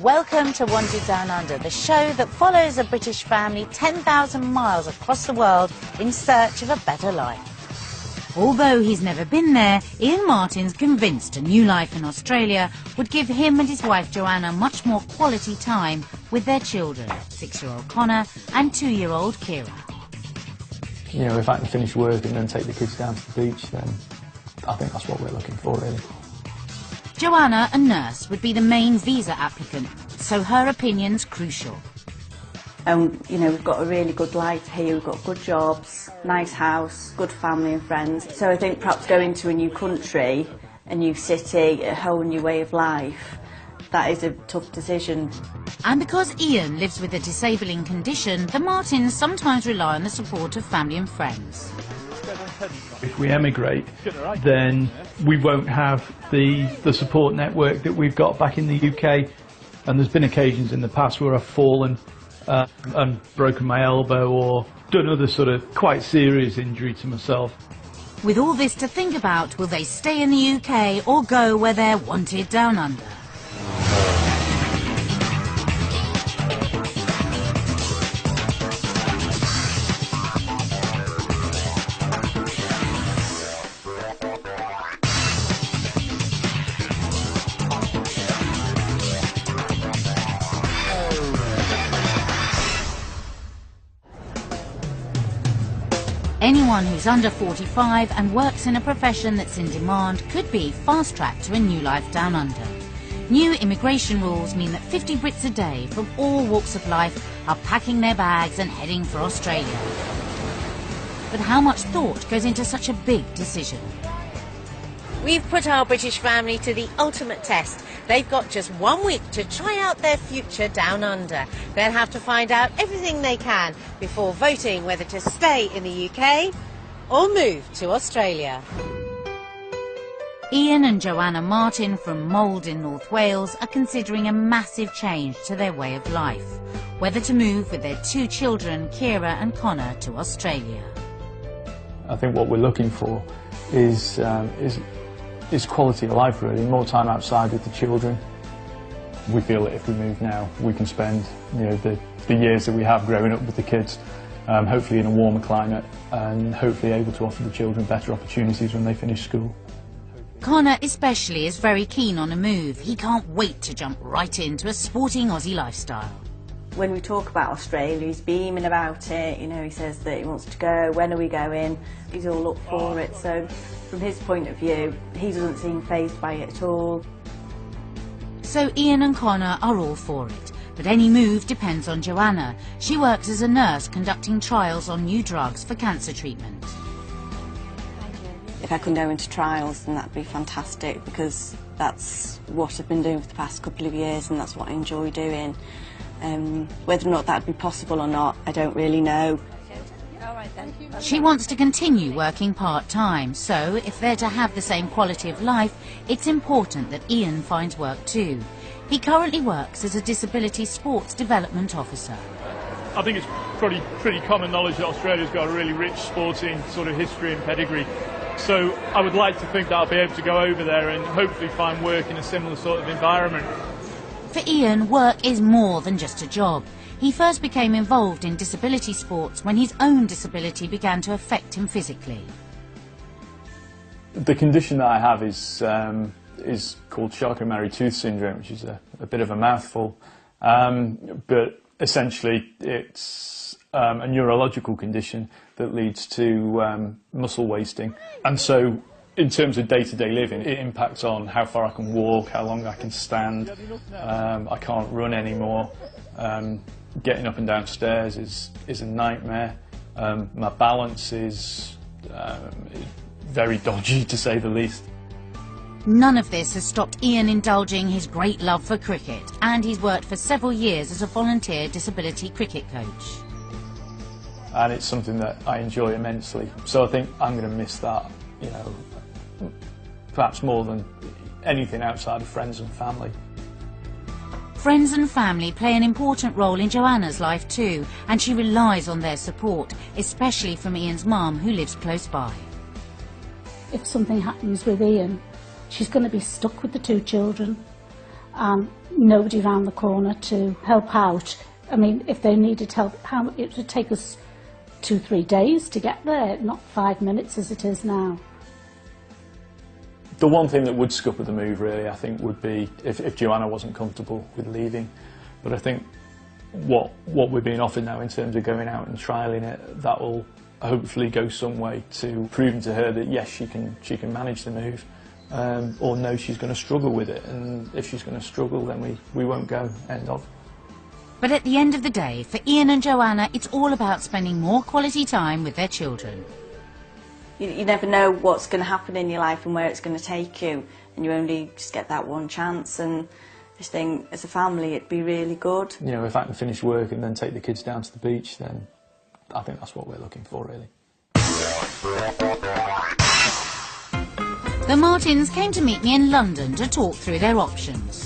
Welcome to Wanted Down Under, the show that follows a British family 10,000 miles across the world in search of a better life. Although he's never been there, Ian Martin's convinced a new life in Australia would give him and his wife Joanna much more quality time with their children, 6-year-old Connor and 2-year-old Kira. You know, if I can finish work and then take the kids down to the beach, then I think that's what we're looking for, really. Joanna, a nurse, would be the main visa applicant, so her opinion's crucial. You know, we've got a really good life here, we've got good jobs, nice house, good family and friends. So I think perhaps going to a new country, a new city, a whole new way of life, that is a tough decision. And because Ian lives with a disabling condition, the Martins sometimes rely on the support of family and friends. If we emigrate, then we won't have the support network that we've got back in the UK. And there's been occasions in the past where I've fallen and broken my elbow or done other sort of quite serious injury to myself. With all this to think about, will they stay in the UK or go where they're wanted down under? Anyone who's under 45 and works in a profession that's in demand could be fast-tracked to a new life down under. New immigration rules mean that 50 Brits a day from all walks of life are packing their bags and heading for Australia. But how much thought goes into such a big decision? We've put our British family to the ultimate test. They've got just 1 week to try out their future down under. They'll have to find out everything they can before voting whether to stay in the UK or move to Australia. Ian and Joanna Martin from Mould in North Wales are considering a massive change to their way of life. Whether to move with their 2 children, Kira and Connor, to Australia. I think what we're looking for is quality of life, really, more time outside with the children. We feel that if we move now, we can spend, you know, the years that we have growing up with the kids, hopefully in a warmer climate, and hopefully able to offer the children better opportunities when they finish school. Connor especially is very keen on a move. He can't wait to jump right into a sporting Aussie lifestyle. When we talk about Australia, he's beaming about it, you know, he says that he wants to go, when are we going, he's all up for it, so from his point of view, he doesn't seem fazed by it at all. So Ian and Connor are all for it, but any move depends on Joanna. She works as a nurse conducting trials on new drugs for cancer treatment. If I can go into trials, then that'd be fantastic, because that's what I've been doing for the past couple of years and that's what I enjoy doing. Whether or not that'd be possible or not, I don't really know. She wants to continue working part-time, so if they're to have the same quality of life, it's important that Ian finds work too. He currently works as a disability sports development officer. I think it's probably pretty common knowledge that Australia's got a really rich sporting sort of history and pedigree. So I would like to think that I'll be able to go over there and hopefully find work in a similar sort of environment. For Ian, work is more than just a job. He first became involved in disability sports when his own disability began to affect him physically. The condition that I have is called Charcot-Marie-Tooth syndrome, which is a bit of a mouthful, but essentially it's a neurological condition that leads to muscle wasting. And so in terms of day-to-day living, it impacts on how far I can walk, how long I can stand. I can't run anymore. Getting up and down stairs is a nightmare. My balance is very dodgy, to say the least. None of this has stopped Ian indulging his great love for cricket, and he's worked for several years as a volunteer disability cricket coach. And it's something that I enjoy immensely. So I think I'm going to miss that, you know, perhaps more than anything outside of friends and family. Friends and family play an important role in Joanna's life too, and she relies on their support, especially from Ian's mum, who lives close by. If something happens with Ian, she's going to be stuck with the 2 children, and nobody round the corner to help out. I mean, if they needed help, it would take us 2-3 days to get there, not 5 minutes as it is now. The one thing that would scupper the move, really, I think, would be if Joanna wasn't comfortable with leaving. But I think what we're being offered now in terms of going out and trialling it, that will hopefully go some way to proving to her that yes, she can manage the move, or no, she's going to struggle with it. And if she's going to struggle, then we won't go. End of. But at the end of the day, for Ian and Joanna, it's all about spending more quality time with their children. You never know what's going to happen in your life and where it's going to take you, and you only just get that one chance. And I just think, as a family, it'd be really good. You know, if I can finish work and then take the kids down to the beach, then I think that's what we're looking for, really. The Martins came to meet me in London to talk through their options.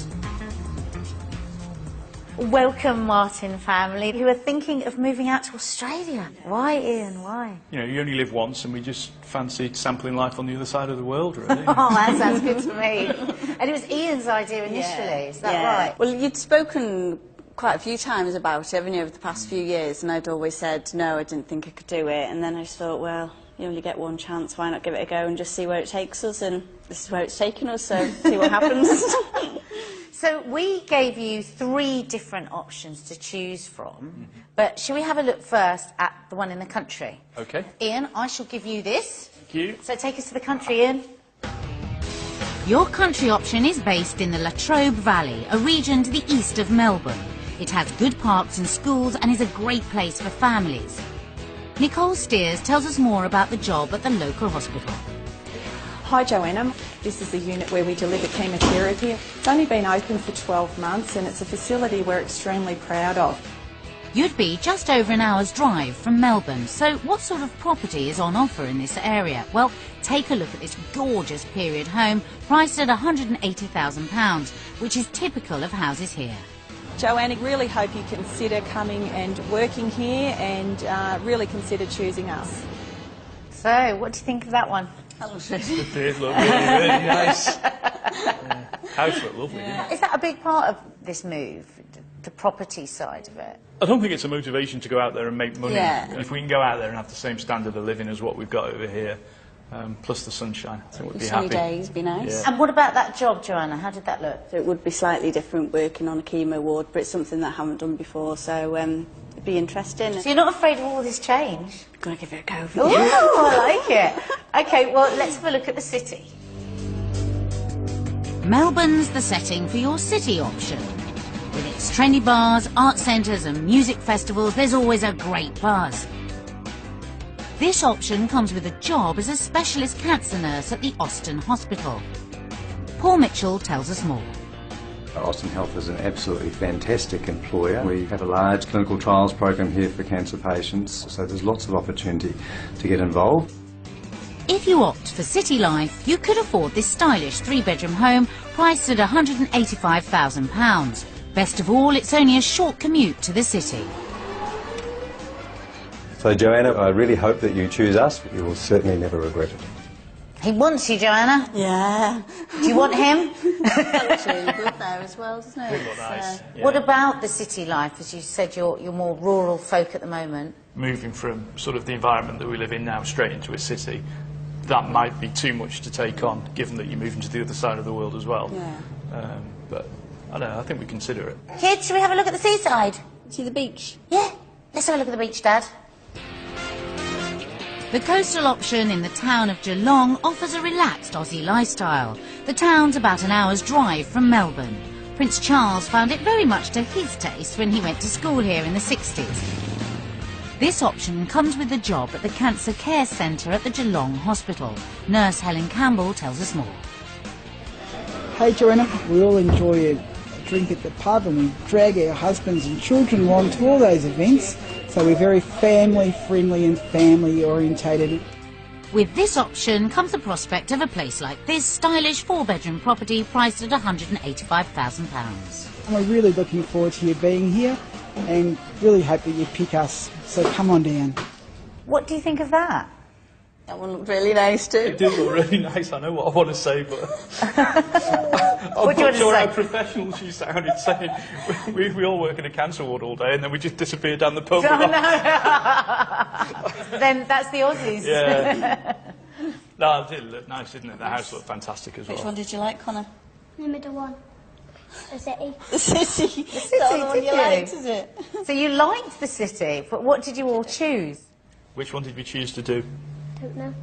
Welcome, Martin family, who are thinking of moving out to Australia. Why, Ian, why? You know, you only live once, and we just fancied sampling life on the other side of the world, really. Oh, that sounds good to me. And it was Ian's idea initially, is that right? Well, you'd spoken quite a few times about it, haven't you, over the past few years, and I'd always said, no, I didn't think I could do it, and then I just thought, well, you only get one chance, why not give it a go and just see where it takes us, and this is where it's taken us, so see what happens. So we gave you 3 different options to choose from, but shall we have a look first at the one in the country? Okay. Ian, I shall give you this. Thank you. So take us to the country, Ian. Your country option is based in the La Trobe Valley, a region to the east of Melbourne. It has good parks and schools and is a great place for families. Nicole Steers tells us more about the job at the local hospital. Hi Joanna, this is the unit where we deliver chemotherapy. It's only been open for 12 months and it's a facility we're extremely proud of. You'd be just over an hour's drive from Melbourne, so what sort of property is on offer in this area? Well, take a look at this gorgeous period home priced at £180,000, which is typical of houses here. Joanna, really hope you consider coming and working here and really consider choosing us. So, what do you think of that one? The beard looked really nice. House looked lovely, didn't it? Is that a big part of this move, the property side of it? I don't think it's a motivation to go out there and make money. Yeah. If we can go out there and have the same standard of living as what we've got over here, plus the sunshine, I think we'd be happy. Sunny days be nice. Yeah. And what about that job, Joanna? How did that look? So it would be slightly different working on a chemo ward, but it's something that I haven't done before, so it'd be interesting. So you're not afraid of all this change? I'm going to give it a go. Oh, I like it. OK, well, let's have a look at the city. Melbourne's the setting for your city option. With its trendy bars, art centres and music festivals, there's always a great buzz. This option comes with a job as a specialist cancer nurse at the Austin Hospital. Paul Mitchell tells us more. Austin Health is an absolutely fantastic employer. We have a large clinical trials program here for cancer patients, so there's lots of opportunity to get involved. If you opt for city life, you could afford this stylish 3-bedroom home priced at £185,000. Best of all, it's only a short commute to the city. So Joanna, I really hope that you choose us. You will certainly never regret it. He wants you, Joanna. Yeah. Do you want him? That looks really good there as well, doesn't it? Nice. Yeah. What about the city life? As you said, you're more rural folk at the moment. Moving from sort of the environment that we live in now straight into a city, that might be too much to take on, given that you're moving to the other side of the world as well. Yeah. But I don't know, I think we consider it. Kids, should we have a look at the seaside? See the beach? Yeah. Let's have a look at the beach, Dad. The coastal option in the town of Geelong offers a relaxed Aussie lifestyle. The town's about an hour's drive from Melbourne. Prince Charles found it very much to his taste when he went to school here in the 60s. This option comes with the job at the Cancer Care Centre at the Geelong Hospital. Nurse Helen Campbell tells us more. Hey Joanna, we all enjoy a drink at the pub and we drag our husbands and children along to all those events. So we're very family friendly and family orientated. With this option comes the prospect of a place like this stylish 4-bedroom property priced at £185,000. And we're really looking forward to you being here and really hope that you pick us. So come on down. What do you think of that? That one looked really nice too. It did look really nice. I know what I want to say, but What do you want to sure say? how professional she sounded saying we all work in a cancer ward all day and then we just disappear down the pub. Oh, no. Then that's the Aussies. Yeah. No, it did look nice, didn't it? The house looked fantastic as well. Which one did you like, Connor? The middle one. The city. The city. The city, That's the one did you you? liked, is it? So you liked the city, but what did you all choose? Which one did we choose to do? Don't know.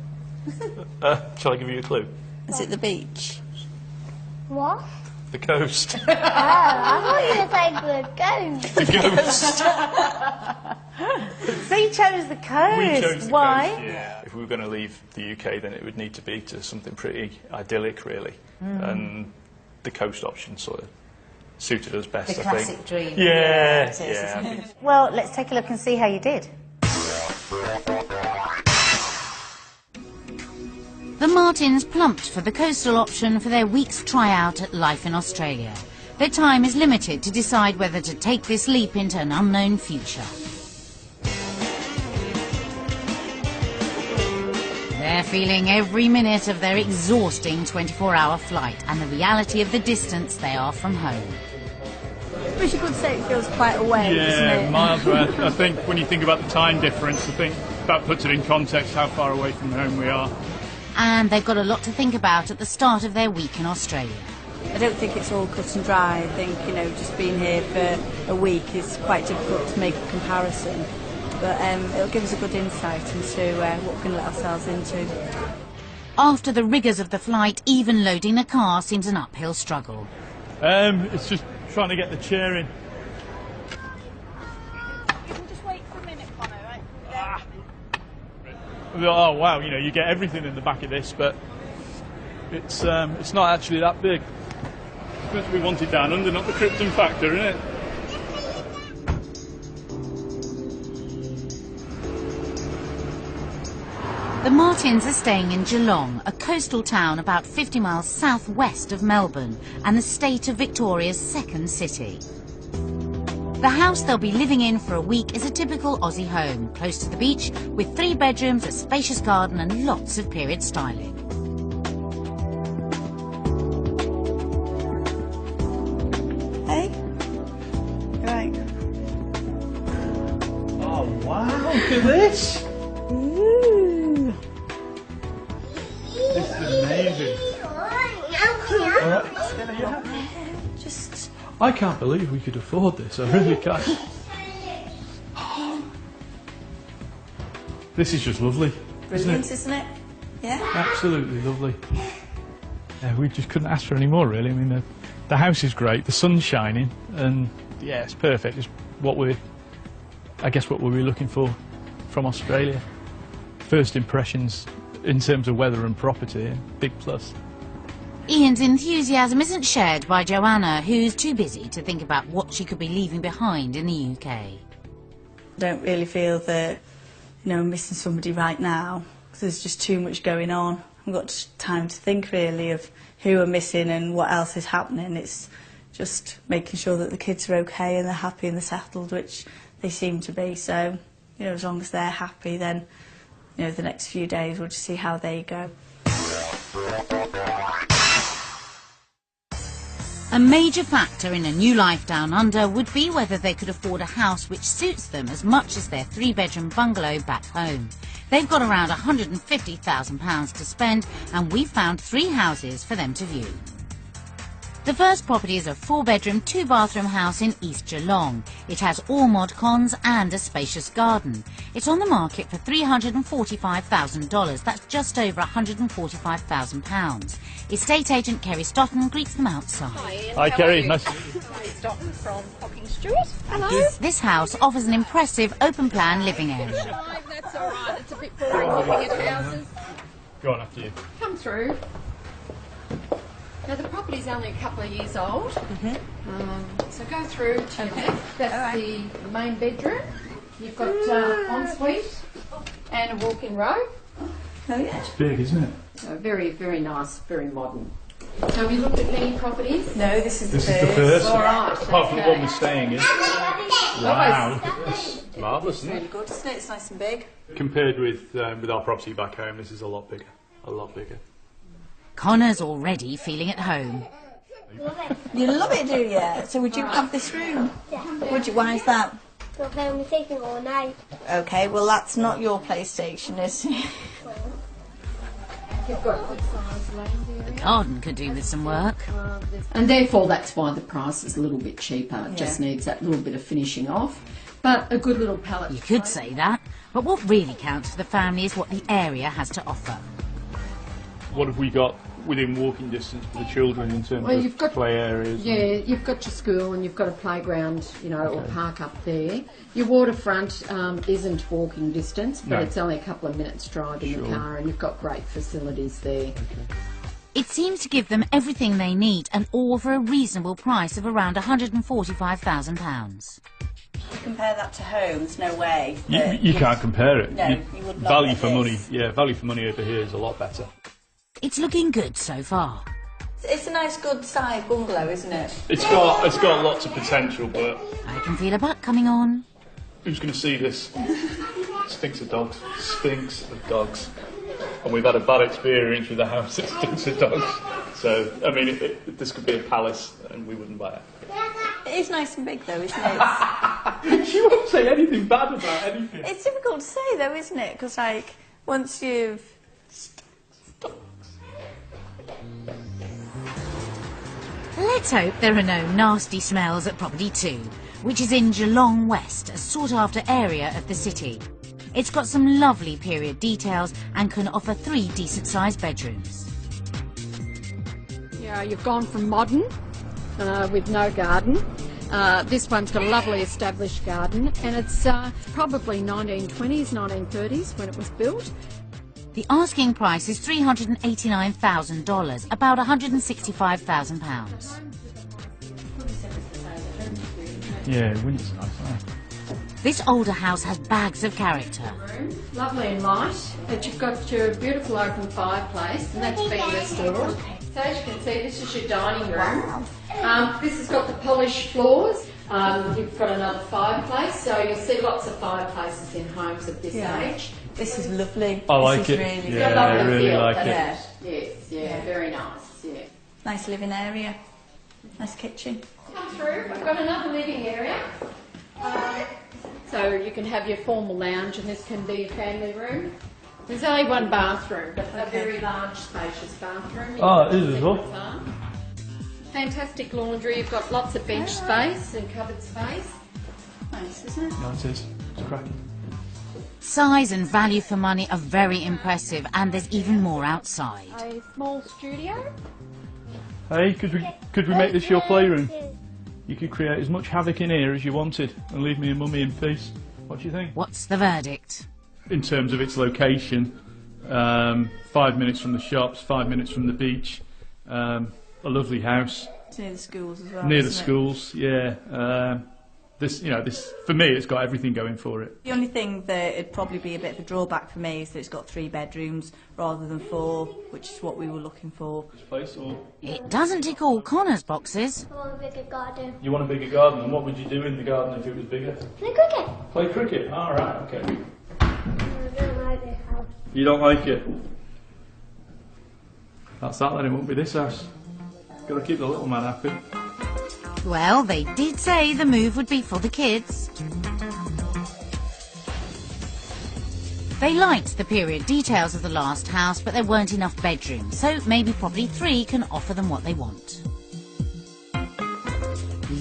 Shall I give you a clue? Is it the beach? What? The coast. Oh, I thought you were saying the ghost. The coast. So you chose the coast. We chose the Why? coast, yeah. If we were going to leave the UK, then it would need to be to something pretty idyllic, really. And the coast option sort of suited us best, The I think. classic dream. Yeah, it is, yeah. isn't it? Well, let's take a look and see how you did. The Martins plumped for the coastal option for their week's tryout at life in Australia. Their time is limited to decide whether to take this leap into an unknown future. They're feeling every minute of their exhausting 24-hour flight and the reality of the distance they are from home. I wish you could say it feels quite away, doesn't Yeah, it? miles away. I think when you think about the time difference, I think that puts it in context how far away from home we are. And they've got a lot to think about at the start of their week in Australia. I don't think it's all cut and dry. I think, just being here for a week is quite difficult to make a comparison. But it'll give us a good insight into what we're going to let ourselves into. After the rigours of the flight, even loading the car seems an uphill struggle. It's just trying to get the chair in. You can just wait for a minute, Connor, right? Oh wow, you get everything in the back of this, but it's not actually that big. Because we want it down under, not the Krypton factor, isn't it? The Martins are staying in Geelong, a coastal town about 50 miles southwest of Melbourne and the state of Victoria's second city. The house they'll be living in for a week is a typical Aussie home, close to the beach, with 3 bedrooms, a spacious garden and lots of period styling. Hey? Right. Oh wow, look at this! Ooh. This is amazing. Just... I can't believe we could afford this, I really can't. This is just lovely. Brilliant, isn't it? Yeah? Absolutely lovely. Yeah, we just couldn't ask for any more, really. I mean, the house is great, the sun's shining, and yeah, it's perfect. It's what we're looking for from Australia. First impressions in terms of weather and property, big plus. Ian's enthusiasm isn't shared by Joanna, who's too busy to think about what she could be leaving behind in the UK. I don't really feel that, I'm missing somebody right now, because there's just too much going on. I've got time to think, really, of who I'm missing and what else is happening. It's just making sure that the kids are okay and they're happy and they're settled, which they seem to be. So, as long as they're happy, then, the next few days we'll just see how they go. A major factor in a new life down under would be whether they could afford a house which suits them as much as their 3-bedroom bungalow back home. They've got around £150,000 to spend, and we've found 3 houses for them to view. The first property is a 4-bedroom, 2-bathroom house in East Geelong. It has all mod cons and a spacious garden. It's on the market for $345,000. That's just over £145,000. Estate agent Kerry Stotton greets them outside. Hi Kerry, nice. Stotton from Hocking Stewart. Hello. This house offers an impressive open-plan living area. That's all right. It's a bit boring looking at houses. Go on after you. Come through. Now the property's only a couple of years old. So go through to your left. That's the main bedroom. You've got ensuite and a walk-in robe. Oh, yeah. It's big, isn't it? So very, very nice, very modern. So we looked at many properties. No, this is This the is the first. first. All right. Apart from the okay. one we're staying in. Wow, look at this. Marvellous, It's isn't really it? good, isn't it? It's nice and big. Compared with our property back home, this is a lot bigger. A lot bigger. Connor's already feeling at home. Love it. You love it, do you? So would you have this room? Yeah. Would you? Why is that? We'll play on the PlayStation all night. Okay, well that's not your PlayStation, is it? You've got good size land area. Garden could do with some work. And therefore that's why the price is a little bit cheaper. It just needs that little bit of finishing off. But a good little palette. You could say that, but what really counts for the family is what the area has to offer. What have we got within walking distance for the children in terms Well, you've of got, play areas? Yeah, you've got your school and you've got a playground, you know, or park up there. Your waterfront isn't walking distance, but it's only a couple of minutes drive in the car, and you've got great facilities there. It seems to give them everything they need, and all for a reasonable price of around £145,000. Compare that to home, there's no way. You can't compare it. No, you would not. Value for money, value for money over here is a lot better. It's looking good so far. It's a nice, good size bungalow, isn't it? It's got lots of potential, but I can feel a butt coming on. who's going to see this? Stinks of dogs. Stinks of dogs. And we've had a bad experience with a house that stinks of dogs. So, I mean, this could be a palace, and we wouldn't buy it. It is nice and big, though, isn't it? She won't say anything bad about anything. It's difficult to say, though, isn't it? Because, like, once you've... Let's hope there are no nasty smells at Property 2, which is in Geelong West, a sought-after area of the city. It's got some lovely period details and can offer 3 decent-sized bedrooms. Yeah, you've gone from modern with no garden. This one's got a lovely established garden, and it's probably 1920s, 1930s when it was built. The asking price is $389,000, about £165,000. Yeah, window's nice, huh? This older house has bags of character. Lovely and light, but you've got your beautiful open fireplace, and that's been restored. So as you can see, this is your dining room. This has got the polished floors. You've got another fireplace, so you'll see lots of fireplaces in homes of this age. This is lovely. I like this it. Is really Yeah, I really like it. Yes, yeah, very nice, yeah. Nice living area. Nice kitchen. Come through, we've got another living area. So you can have your formal lounge, and this can be your family room. There's only one bathroom, but a very large, spacious bathroom. Oh, it is as well. Fantastic laundry. You've got lots of bench space and cupboard space. Nice, isn't it? No, it is. It's cracking. Size and value for money are very impressive, and there's even more outside. A small studio. Hey, could we make this your playroom? You could create as much havoc in here as you wanted and leave me and Mummy in peace. What do you think? What's the verdict? In terms of its location, 5 minutes from the shops, 5 minutes from the beach, a lovely house. It's near the schools as well. Near the schools, yeah. This for me, it's got everything going for it. The only thing that it'd probably be a bit of a drawback for me is that it's got 3 bedrooms rather than 4, which is what we were looking for. This place, or It doesn't tick all Connor's boxes. I want a bigger garden. you want a bigger garden, and what would you do in the garden if it was bigger? Play cricket. Play cricket. All right, okay. I don't like this house. You don't like it? That's that then. It won't be this house. Got to keep the little man happy. Well, they did say the move would be for the kids. They liked the period details of the last house, but there weren't enough bedrooms, so maybe Property 3 can offer them what they want.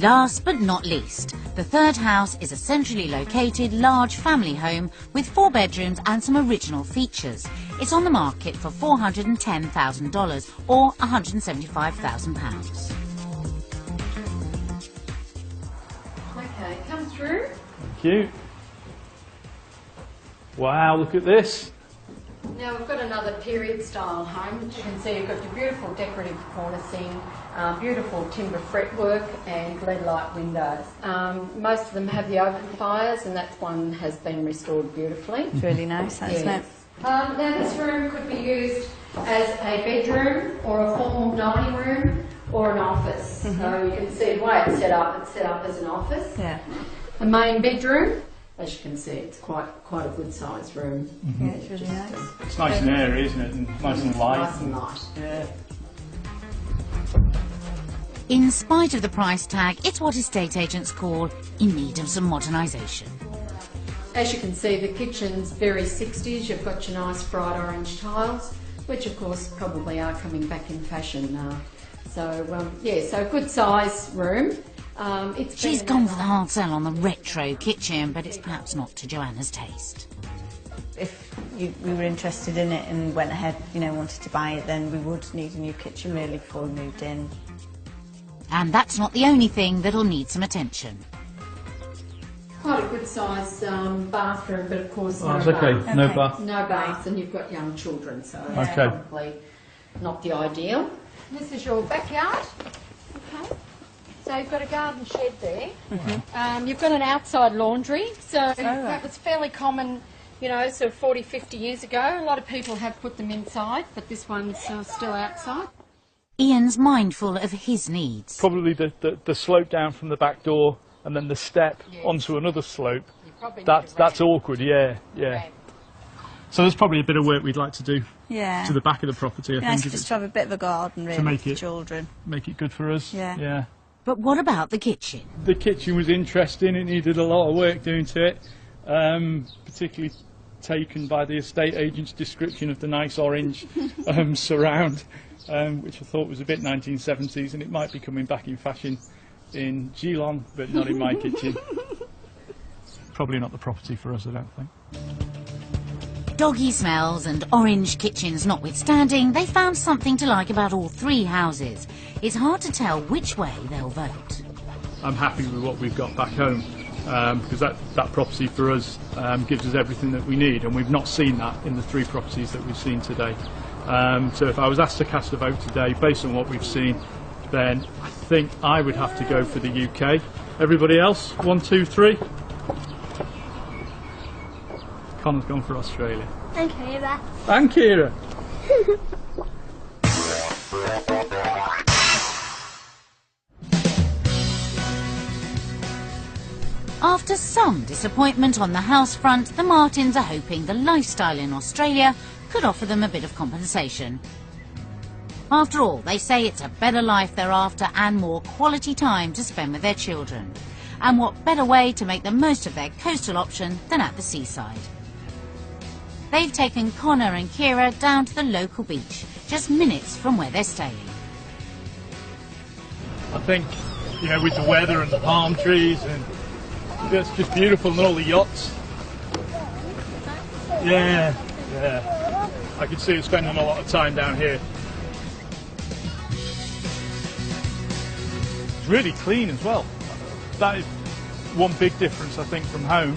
Last but not least, the third house is a centrally located, large family home with 4 bedrooms and some original features. It's on the market for $410,000 or £175,000. Okay, come through. Cute. Wow, look at this. Now we've got another period style home. As you can see, you've got your beautiful decorative cornicing, beautiful timber fretwork and lead light windows. Most of them have the open fires, and that one has been restored beautifully. It's really nice, isn't it? Now this room could be used as a bedroom or a formal dining room or an office. So you can see the way it's set up as an office. Yeah. The main bedroom, as you can see, it's quite a good sized room. Yeah, it's really nice. It's nice and airy, isn't it? And nice and light. Nice and light. Yeah. In spite of the price tag, it's what estate agents call in need of some modernisation. As you can see, the kitchen's very 60s. You've got your nice bright orange tiles, which of course probably are coming back in fashion now. So yeah, so good size room. She's gone for the hard sell on the retro kitchen, but it's perhaps not to Joanna's taste. If we were interested in it and went ahead, you know, wanted to buy it, then we would need a new kitchen really before we moved in. And that's not the only thing that'll need some attention. Quite a good size bathroom, but of course no bath. Okay. No bath. No bath, and you've got young children, so it's Okay. probably not the ideal. This is your backyard. Okay. So you've got a garden shed there. You've got an outside laundry, so that was fairly common, you know, sort of 40, 50 years ago. A lot of people have put them inside, but this one's still outside. Ian's mindful of his needs. Probably the slope down from the back door and then the step onto another slope. That's awkward, yeah. So there's probably a bit of work we'd like to do to the back of the property, I think. Nice just to have a bit of a garden, really, to make for it, children. Make it good for us. Yeah. But what about the kitchen? The kitchen was interesting. It needed a lot of work doing to it, particularly taken by the estate agent's description of the nice orange surround, which I thought was a bit 1970s, and it might be coming back in fashion in Geelong, but not in my kitchen. Probably not the property for us, I don't think. Doggy smells and orange kitchens notwithstanding, they found something to like about all three houses. It's hard to tell which way they'll vote. I'm happy with what we've got back home, because that property for us gives us everything that we need, and we've not seen that in the three properties that we've seen today. So if I was asked to cast a vote today based on what we've seen, then I think I would have to go for the UK. Everybody else? 1, 2, 3? Connor's gone for Australia. And Kira. And Kira. After some disappointment on the house front, the Martins are hoping the lifestyle in Australia could offer them a bit of compensation. After all, they say it's a better life they're after and more quality time to spend with their children. And what better way to make the most of their coastal option than at the seaside? They've taken Connor and Kira down to the local beach, just minutes from where they're staying. I think, you know, with the weather and the palm trees, and it's just beautiful, and all the yachts. Yeah. I could see us spending a lot of time down here. It's really clean as well. That is one big difference, I think, from home,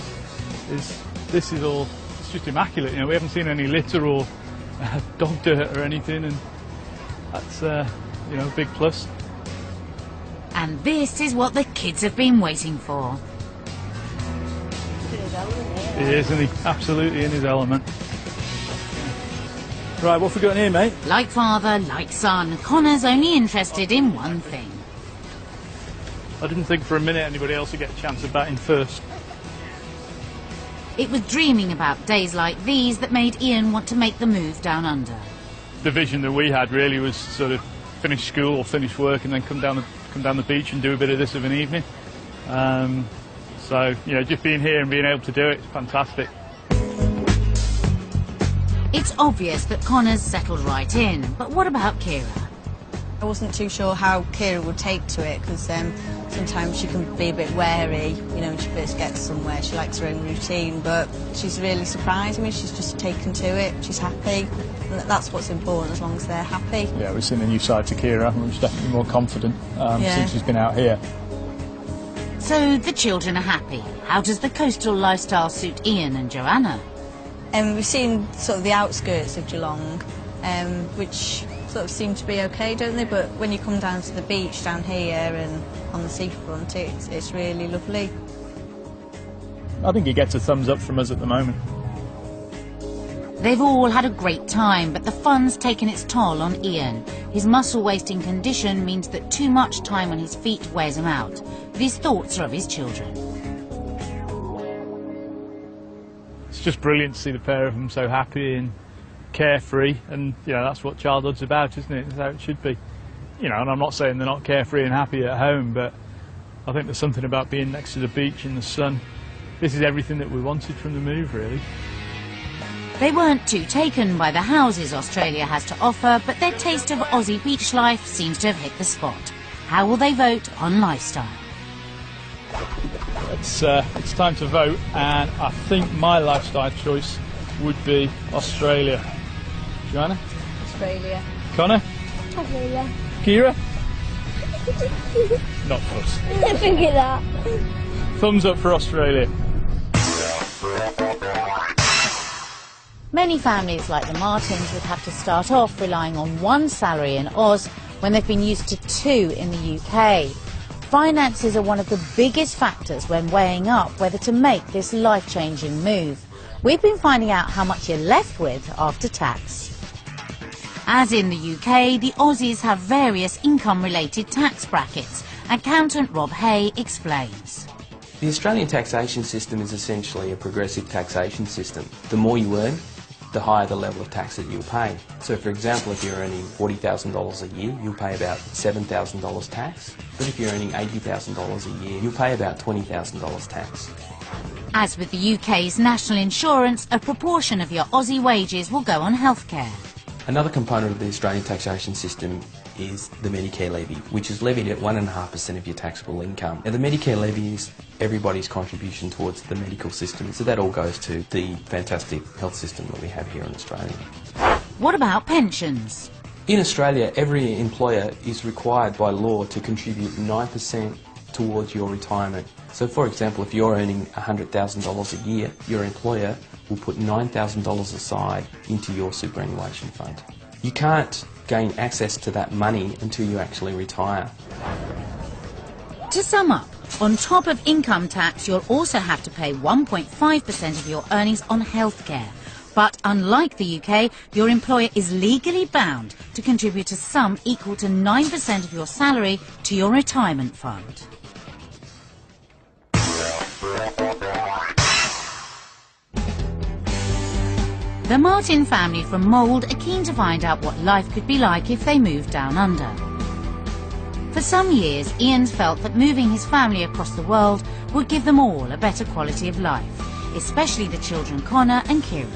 is this is all, it's just immaculate. You know, we haven't seen any litter or dog dirt or anything, and that's, you know, a big plus. And this is what the kids have been waiting for. He is, isn't he? Absolutely in his element. Right, what have we got in here, mate? Like father, like son, Connor's only interested in one thing. I didn't think for a minute anybody else would get a chance of batting first. It was dreaming about days like these that made Ian want to make the move down under. The vision that we had really was sort of finish school or finish work and then come down the beach and do a bit of this of an evening. So, you know, just being here and being able to do it is fantastic. It's obvious that Connor's settled right in, but what about Kira? I wasn't too sure how Kira would take to it, because sometimes she can be a bit wary, you know, when she first gets somewhere. She likes her own routine, but she's really surprised me. She's just taken to it. She's happy, and that's what's important, as long as they're happy. Yeah, we've seen a new side to Kira, and she's definitely more confident since she's been out here. So the children are happy. How does the coastal lifestyle suit Ian and Joanna? We've seen sort of the outskirts of Geelong, which sort of seem to be okay, don't they? But when you come down to the beach down here and on the seafront, it's really lovely. I think he gets a thumbs up from us at the moment. They've all had a great time, but the fun's taken its toll on Ian. His muscle-wasting condition means that too much time on his feet wears him out. But his thoughts are of his children. It's just brilliant to see the pair of them so happy and carefree, and you know, that's what childhood's about, isn't it? That's how it should be. you know, and I'm not saying they're not carefree and happy at home, but I think there's something about being next to the beach in the sun. This is everything that we wanted from the move, really. They weren't too taken by the houses Australia has to offer, but their taste of Aussie beach life seems to have hit the spot. How will they vote on lifestyle? It's time to vote, and I think my lifestyle choice would be Australia. Joanna? Australia. Connor? Australia. Kira? Not fussed. I think of that. Thumbs up for Australia. Many families like the Martins would have to start off relying on one salary in Oz when they've been used to two in the UK. Finances are one of the biggest factors when weighing up whether to make this life-changing move. We've been finding out how much you're left with after tax. As in the UK, the Aussies have various income-related tax brackets. Accountant Rob Hay explains. The Australian taxation system is essentially a progressive taxation system. The more you earn, the higher the level of tax that you'll pay. So for example, if you're earning $40,000 a year, you'll pay about $7,000 tax. But if you're earning $80,000 a year, you'll pay about $20,000 tax. As with the UK's national insurance, a proportion of your Aussie wages will go on healthcare. Another component of the Australian taxation system is the Medicare levy, which is levied at 1.5% of your taxable income. Now, the Medicare levy is everybody's contribution towards the medical system, so that all goes to the fantastic health system that we have here in Australia. What about pensions? In Australia, every employer is required by law to contribute 9% towards your retirement. So for example, if you're earning $100,000 a year, your employer will put $9,000 aside into your superannuation fund. You can't gain access to that money until you actually retire. To sum up, on top of income tax, you'll also have to pay 1.5% of your earnings on healthcare. But unlike the UK, your employer is legally bound to contribute a sum equal to 9% of your salary to your retirement fund. The Martin family from Mould are keen to find out what life could be like if they moved down under. For some years, Ian's felt that moving his family across the world would give them all a better quality of life, especially the children Connor and Kira.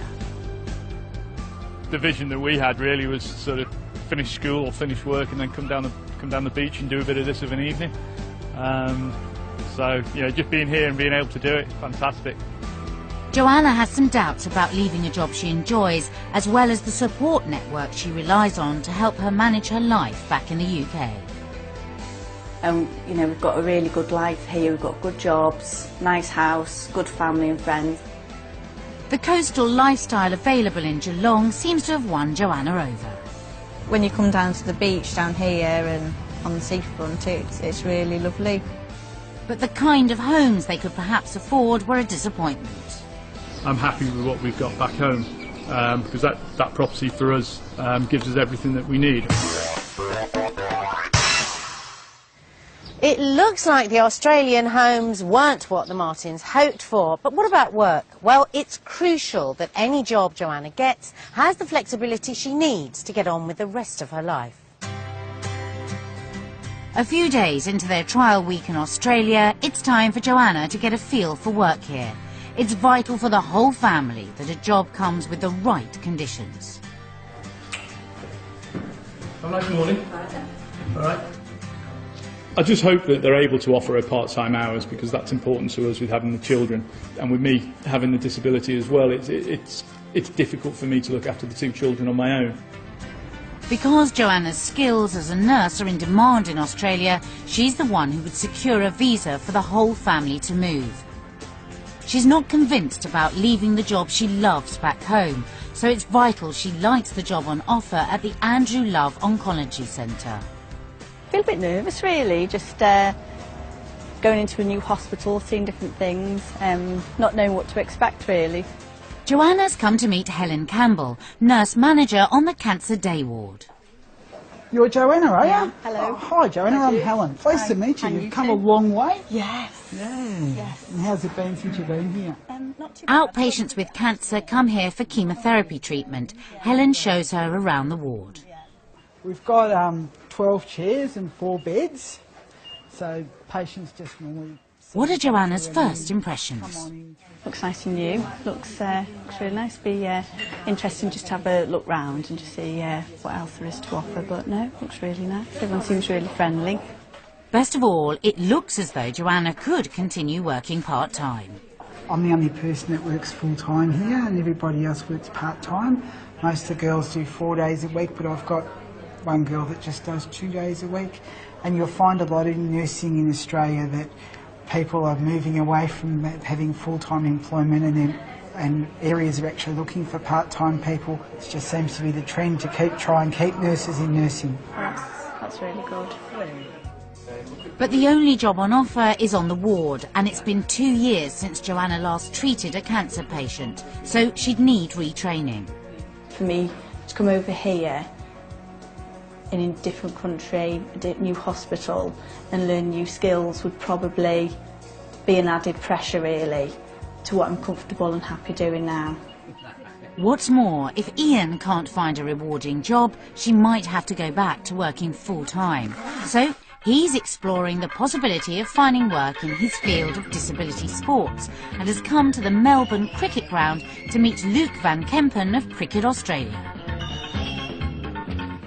The vision that we had really was sort of finish school or finish work and then come down the beach and do a bit of this of an evening. So, you know, just being here and being able to do it, fantastic. Joanna has some doubts about leaving a job she enjoys, as well as the support network she relies on to help her manage her life back in the UK. You know, we've got a really good life here, we've got good jobs, nice house, good family and friends. The coastal lifestyle available in Geelong seems to have won Joanna over. When you come down to the beach down here and on the seafront, it's really lovely. But the kind of homes they could perhaps afford were a disappointment. I'm happy with what we've got back home, because that property for us gives us everything that we need. It looks like the Australian homes weren't what the Martins hoped for, but what about work? Well, it's crucial that any job Joanna gets has the flexibility she needs to get on with the rest of her life. A few days into their trial week in Australia, it's time for Joanna to get a feel for work here. It's vital for the whole family that a job comes with the right conditions. Have a nice morning. All right. I just hope that they're able to offer her part-time hours, because that's important to us with having the children, and with me having the disability as well. It's difficult for me to look after the two children on my own. Because Joanna's skills as a nurse are in demand in Australia, she's the one who would secure a visa for the whole family to move. She's not convinced about leaving the job she loves back home, so it's vital she likes the job on offer at the Andrew Love Oncology Centre. I feel a bit nervous really, just going into a new hospital, seeing different things, not knowing what to expect really. Joanna's come to meet Helen Campbell, nurse manager on the Cancer Day ward. You're Joanna, are you? Yeah, hello. Oh, hi Joanna, I'm Helen. Pleased to meet you. And You've you come too. a long way. Yes. Yeah. Yes. And how's it been since you've been here? Not too bad. Outpatients with cancer come here for chemotherapy treatment. Helen shows her around the ward. We've got 12 chairs and 4 beds, so patients just normally... What are Joanna's first impressions? Looks nice and new. Looks really nice. Be interesting just to have a look round and just see what else there is to offer. But no, looks really nice. Everyone seems really friendly. Best of all, it looks as though Joanna could continue working part-time. I'm the only person that works full-time here, and everybody else works part-time. Most of the girls do 4 days a week, but I've got one girl that just does 2 days a week. And you'll find a lot in nursing in Australia that people are moving away from having full-time employment, and areas are actually looking for part-time people. It just seems to be the trend to try and keep nurses in nursing. That's really good. But the only job on offer is on the ward, and it's been 2 years since Joanna last treated a cancer patient, so she'd need retraining. For me to come over here in a different country, a new hospital, and learn new skills would probably be an added pressure, really, to what I'm comfortable and happy doing now. What's more, if Ian can't find a rewarding job, she might have to go back to working full-time. So he's exploring the possibility of finding work in his field of disability sports, and has come to the Melbourne cricket ground to meet Luke Van Kempen of Cricket Australia.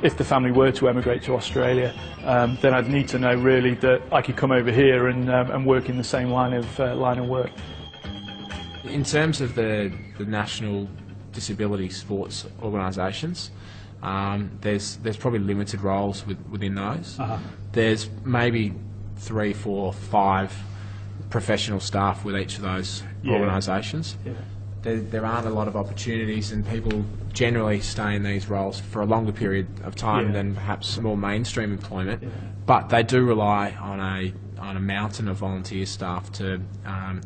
If the family were to emigrate to Australia, then I'd need to know really that I could come over here and work in the same line of work. In terms of the national disability sports organisations, there's probably limited roles within those. There's maybe 3, 4, 5 professional staff with each of those organisations. Yeah. There aren't a lot of opportunities, and people generally stay in these roles for a longer period of time than perhaps more mainstream employment. But they do rely on a mountain of volunteer staff to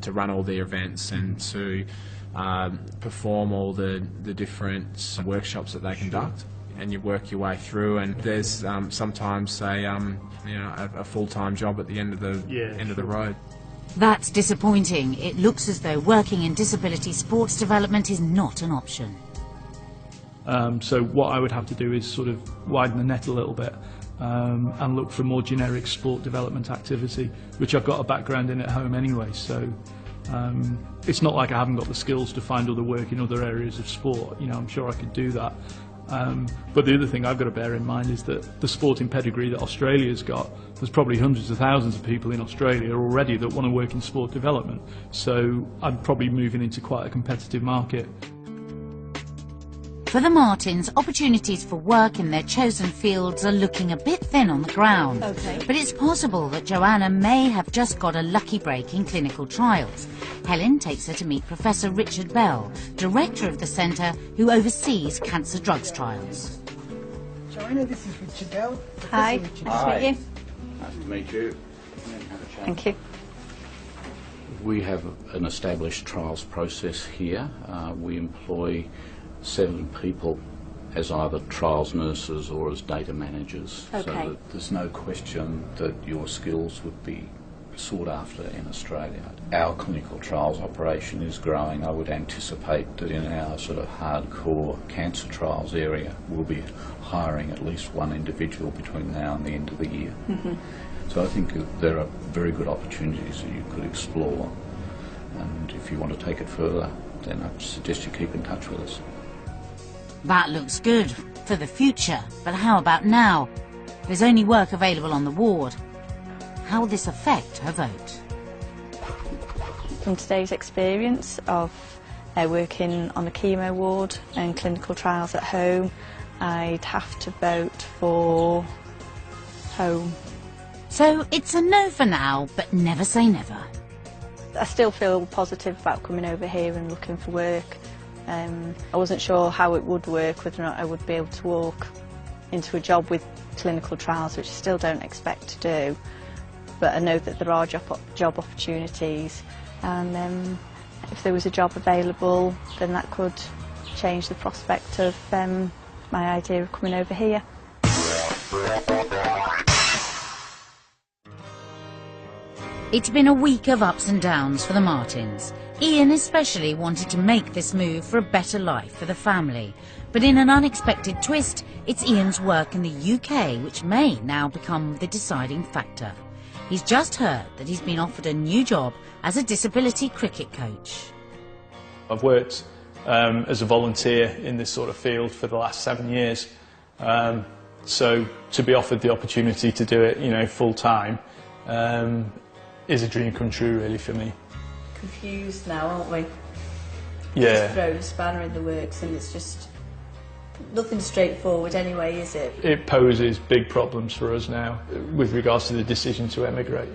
run all the events and to perform all the different workshops that they conduct. And you work your way through, and there's sometimes a full-time job at the end of the road. That's disappointing. It looks as though working in disability sports development is not an option. So what I would have to do is sort of widen the net a little bit and look for more generic sport development activity, which I've got a background in at home anyway. So it's not like I haven't got the skills to find other work in other areas of sport. You know, I'm sure I could do that. But the other thing I've got to bear in mind is that the sporting pedigree that Australia's got, there's probably hundreds of thousands of people in Australia already that want to work in sport development. So I'm probably moving into quite a competitive market. For the Martins, opportunities for work in their chosen fields are looking a bit thin on the ground. But it's possible that Joanna may have just got a lucky break in clinical trials. Helen takes her to meet Professor Richard Bell, director of the centre who oversees cancer drugs trials. Joanna, this is Richard Bell. Hi, Richard. nice to meet you. Nice to meet you. Thank you. We have an established trials process here. We employ 7 people as either trials nurses or as data managers, so that there's no question that your skills would be sought after in Australia. Our clinical trials operation is growing. I would anticipate that in our sort of hardcore cancer trials area we'll be hiring at least 1 individual between now and the end of the year. So I think there are very good opportunities that you could explore, and if you want to take it further, then I'd suggest you keep in touch with us. That looks good for the future, but how about now? There's only work available on the ward. How will this affect her vote? From today's experience of working on the chemo ward and clinical trials at home, I'd have to vote for home. So it's a no for now, but never say never. I still feel positive about coming over here and looking for work. I wasn't sure how it would work, whether or not I would be able to walk into a job with clinical trials, which I still don't expect to do. But I know that there are job opportunities, and if there was a job available, then that could change the prospect of my idea of coming over here. It's been a week of ups and downs for the Martins. Ian especially wanted to make this move for a better life for the family. But in an unexpected twist, it's Ian's work in the UK which may now become the deciding factor. He's just heard that he's been offered a new job as a disability cricket coach. I've worked as a volunteer in this sort of field for the last 7 years. So to be offered the opportunity to do it, you know, full time, is a dream come true really for me. Confused now, aren't we? Yeah. Just thrown a spanner in the works, and it's just nothing straightforward anyway, is it? It poses big problems for us now with regards to the decision to emigrate.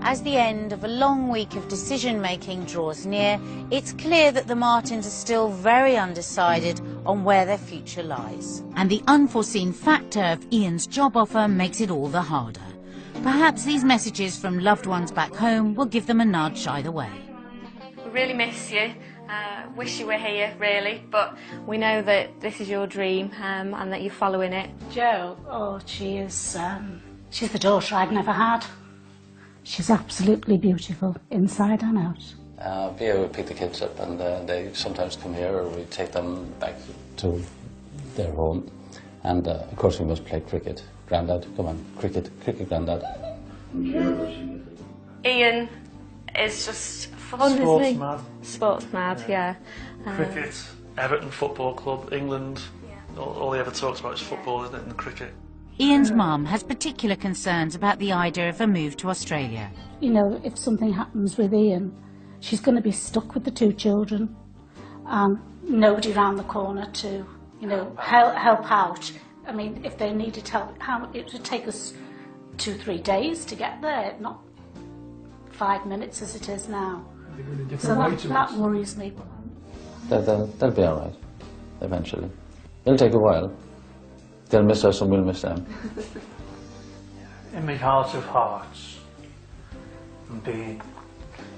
As the end of a long week of decision-making draws near, it's clear that the Martins are still very undecided on where their future lies. And the unforeseen factor of Ian's job offer makes it all the harder. Perhaps these messages from loved ones back home will give them a nudge either way. We really miss you. Wish you were here, really, but we know that this is your dream and that you're following it. Jo, oh, she's the daughter I've never had. She's absolutely beautiful, inside and out. We pick the kids up and they sometimes come here, or we take them back to their home. And of course we must play cricket. Grandad, come on, cricket, Grandad. Ian is just fun, sports isn't he? mad. Sports mad, yeah. Cricket, Everton Football Club, England. All he ever talks about is football, isn't it, and cricket. Ian's mum has particular concerns about the idea of a move to Australia. You know, if something happens with Ian, she's going to be stuck with the 2 children and nobody round the corner to, you know, help out. I mean, if they needed help, it would take us 2-3 days to get there, not 5 minutes as it is now. So that worries me. They'll be all right, eventually. It'll take a while. They'll miss us and we'll miss them. In my heart of hearts, and being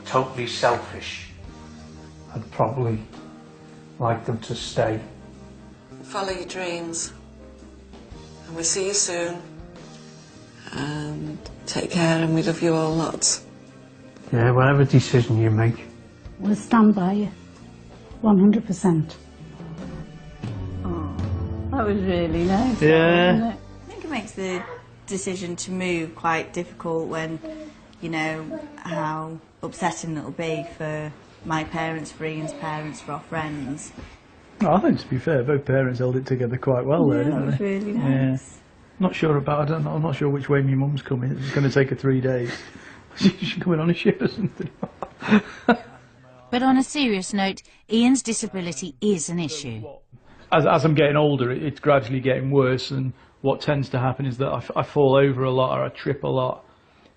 totally selfish, I'd probably like them to stay. Follow your dreams, and we'll see you soon. And take care, and we love you all lots. Yeah, whatever decision you make. We'll stand by you, 100%. That was really nice. Yeah. Wasn't it? I think it makes the decision to move quite difficult when, you know, how upsetting it'll be for my parents, for Ian's parents, for our friends. I think, to be fair, both parents held it together quite well there, didn't they? That was really nice. Yeah. Not sure about, I'm not sure which way my mum's coming. It's going to take her 3 days. She's coming on a ship or something. But on a serious note, Ian's disability is an issue. As I'm getting older, it's gradually getting worse, and what tends to happen is that I fall over a lot, or I trip a lot.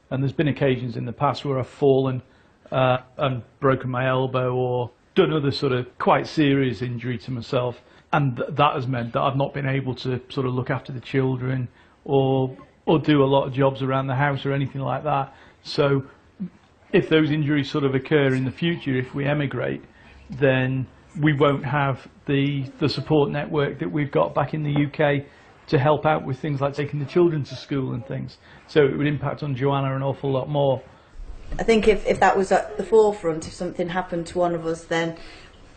And there's been occasions in the past where I've fallen and broken my elbow, or done other sort of quite serious injury to myself. And that has meant that I've not been able to sort of look after the children or do a lot of jobs around the house or anything like that. So if those injuries sort of occur in the future, if we emigrate, then we won't have the support network that we've got back in the UK to help out with things like taking the children to school and things. So it would impact on Joanna an awful lot more. I think if that was at the forefront, if something happened to one of us, then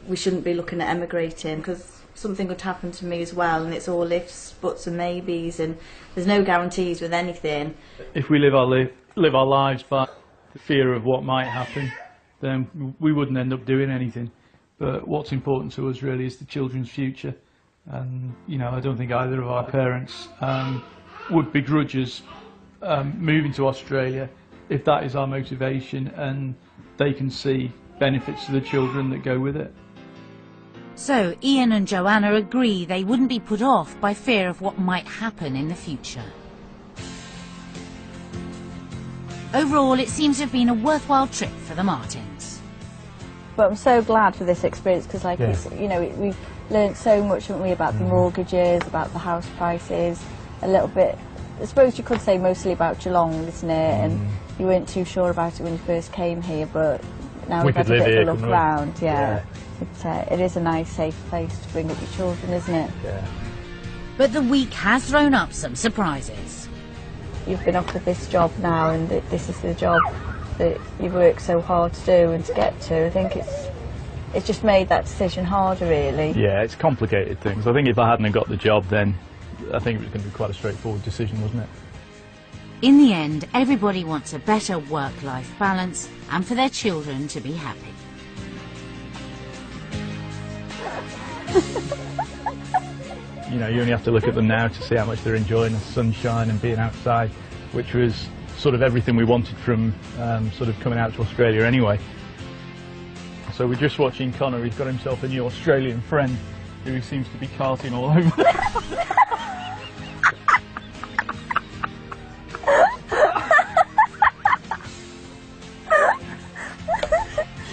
we shouldn't be looking at emigrating, because something could happen to me as well, and it's all ifs, buts and maybes, and there's no guarantees with anything. If we live our lives by the fear of what might happen, then we wouldn't end up doing anything. But what's important to us really is the children's future, and you know, I don't think either of our parents would begrudge us moving to Australia if that is our motivation and they can see benefits to the children that go with it. So Ian and Joanna agree they wouldn't be put off by fear of what might happen in the future. Overall, it seems to have been a worthwhile trip for the Martins. But I'm so glad for this experience, because, like, you know, we've learned so much, haven't we, about the mortgages, about the house prices, a little bit, I suppose you could say mostly about Geelong, isn't it? And you weren't too sure about it when you first came here, but now we've had a bit of a look round. Yeah. It is a nice, safe place to bring up your children, isn't it? But the week has thrown up some surprises. you've been offered this job now, and that this is the job that you've worked so hard to do and to get to. I think it's just made that decision harder, really. Yeah, it's complicated things. I think if I hadn't got the job, then I think it was going to be quite a straightforward decision, wasn't it? In the end, everybody wants a better work-life balance and for their children to be happy. You know, you only have to look at them now to see how much they're enjoying the sunshine and being outside, which was sort of everything we wanted from sort of coming out to Australia anyway. So we're just watching Connor. He's got himself a new Australian friend who he seems to be carting all over.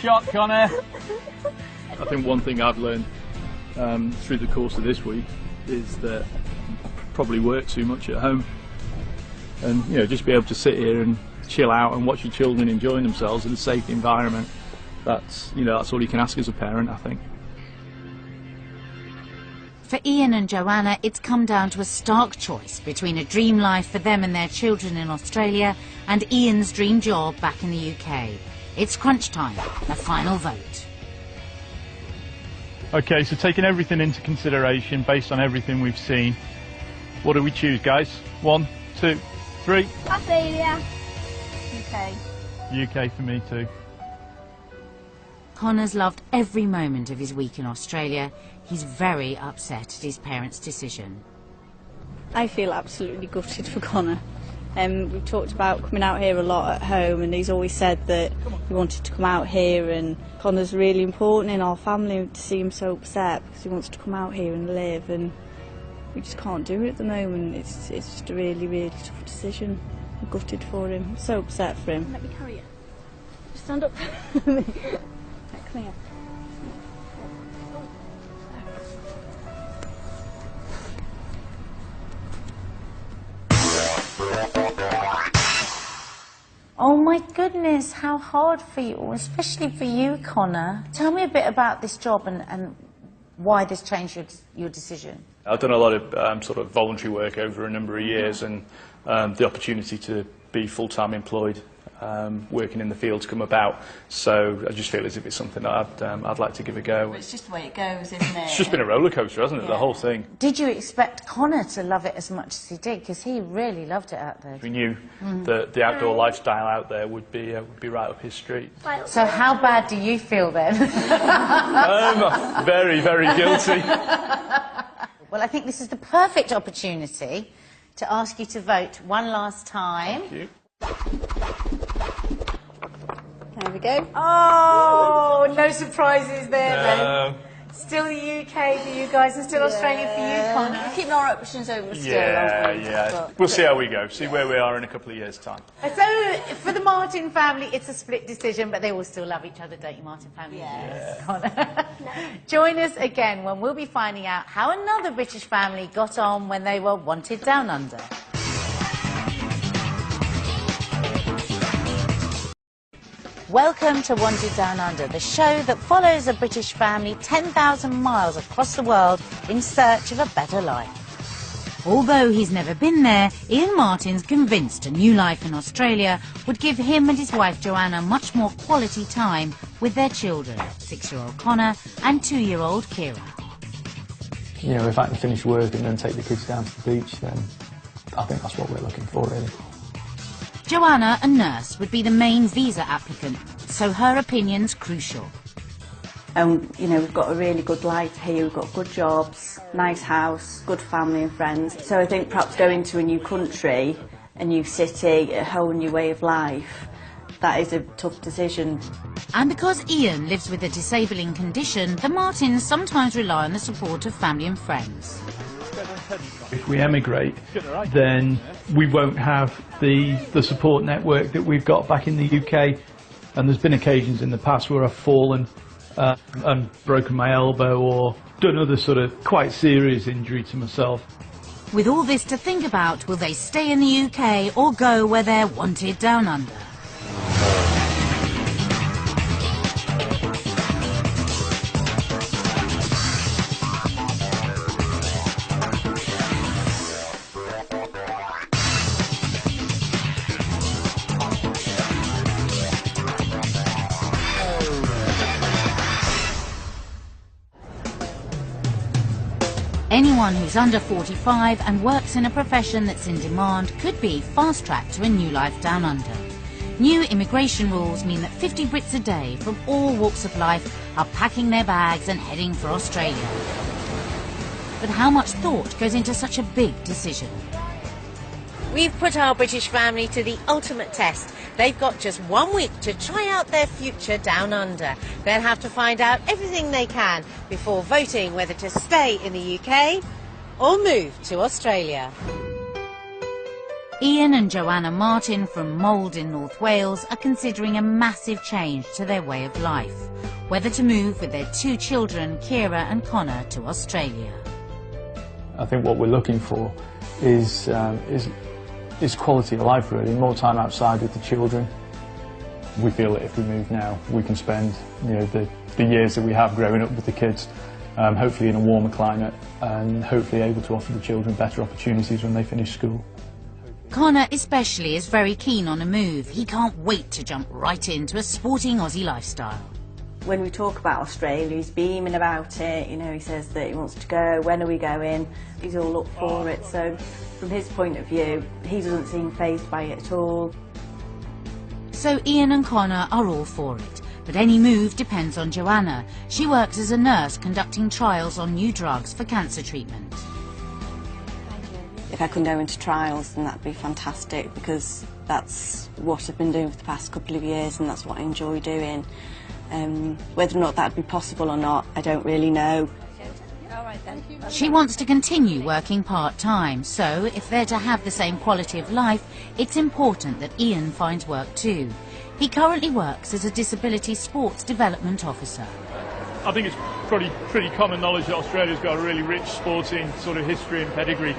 Shot, Connor! I think one thing I've learned through the course of this week is that I probably work too much at home, and you know, just be able to sit here and chill out and watch your children enjoying themselves in a safe environment. That's, you know, that's all you can ask as a parent, I think. For Ian and Joanna, it's come down to a stark choice between a dream life for them and their children in Australia and Ian's dream job back in the UK. It's crunch time, the final vote. Okay, so taking everything into consideration, based on everything we've seen, what do we choose, guys? 1, 2, 3. Australia. UK for me too. Connor's loved every moment of his week in Australia. He's very upset at his parents' decision. I feel absolutely gutted for Connor. We've talked about coming out here a lot at home, and he's always said that he wanted to come out here, and Connor's really important in our family. To see him so upset because he wants to come out here and live, and we just can't do it at the moment. It's just a really, really tough decision. I'm gutted for him. I'm so upset for him. Let me carry you. Just stand up. Come here. Oh my goodness, how hard for you, especially for you, Connor. Tell me a bit about this job and why this changed your decision. I've done a lot of sort of voluntary work over a number of years, and the opportunity to be full-time employed working in the fields come about. So I just feel as if it's something that I'd like to give a go. It's just the way it goes, isn't it? It's just been a roller coaster, hasn't it? The whole thing. Did you expect Connor to love it as much as he did? Because he really loved it out there. We knew that the outdoor lifestyle out there would be right up his street. So how bad do you feel then? Very, very guilty. Well, I think this is the perfect opportunity to ask you to vote one last time. Thank you. There we go. Oh, no surprises there No. then. Still the UK for you guys and still Australia for you, Connor. We're keeping our options open still. Yeah. We'll see how we go. See where we are in a couple of years' time. So, for the Martin family, it's a split decision, but they all still love each other, don't you, Martin family? Yes. Connor. Join us again when we'll be finding out how another British family got on when they were wanted down under. Welcome to Wanted Down Under, the show that follows a British family 10,000 miles across the world in search of a better life. Although he's never been there, Ian Martin's convinced a new life in Australia would give him and his wife Joanna much more quality time with their children, 6-year-old Connor and 2-year-old Kira. You know, if I can finish work and then take the kids down to the beach, then I think that's what we're looking for, really. Joanna, a nurse, would be the main visa applicant, so her opinion's crucial. You know, we've got a really good life here, we've got good jobs, nice house, good family and friends. So I think perhaps going to a new country, a new city, a whole new way of life, that is a tough decision. And because Ian lives with a disabling condition, the Martins sometimes rely on the support of family and friends. If we emigrate, then we won't have the support network that we've got back in the UK. And there's been occasions in the past where I've fallen and broken my elbow or done other sort of quite serious injury to myself. With all this to think about, will they stay in the UK or go where they're wanted down under? Anyone who's under 45 and works in a profession that's in demand could be fast-tracked to a new life down under. New immigration rules mean that 50 Brits a day from all walks of life are packing their bags and heading for Australia. But how much thought goes into such a big decision? We've put our British family to the ultimate test. They've got just 1 week to try out their future down under. They'll have to find out everything they can before voting whether to stay in the UK or move to Australia. Ian and Joanna Martin from Mould in North Wales are considering a massive change to their way of life. Whether to move with their 2 children, Kira and Connor, to Australia. I think what we're looking for is quality of life, really, more time outside with the children. We feel that if we move now, we can spend the years that we have growing up with the kids, hopefully in a warmer climate, and hopefully able to offer the children better opportunities when they finish school. Connor especially is very keen on a move. He can't wait to jump right into a sporting Aussie lifestyle. When we talk about Australia, he's beaming about it. He says that he wants to go. When are we going? He's all up for it. So from his point of view, he doesn't seem fazed by it at all. So Ian and Connor are all for it. But any move depends on Joanna. She works as a nurse conducting trials on new drugs for cancer treatment. If I can go into trials, then that'd be fantastic, because that's what I've been doing for the past couple of years and that's what I enjoy doing. Whether or not that'd be possible or not, I don't really know. She wants to continue working part-time, so if they're to have the same quality of life, it's important that Ian finds work too. He currently works as a disability sports development officer. I think it's probably pretty common knowledge that Australia's got a really rich sporting sort of history and pedigree.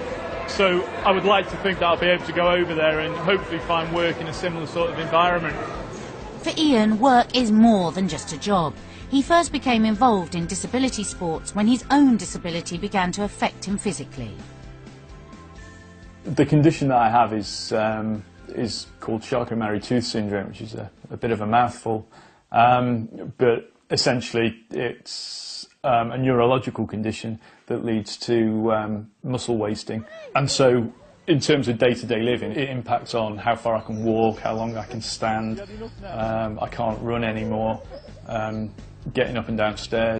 So I would like to think that I'll be able to go over there and hopefully find work in a similar sort of environment. For Ian, work is more than just a job. He first became involved in disability sports when his own disability began to affect him physically. The condition that I have is called Charcot-Marie-Tooth syndrome, which is a bit of a mouthful, but essentially it's a neurological condition that leads to muscle wasting. And so in terms of day-to-day living, it impacts on how far I can walk, how long I can stand. I can't run anymore, getting up and down stairs.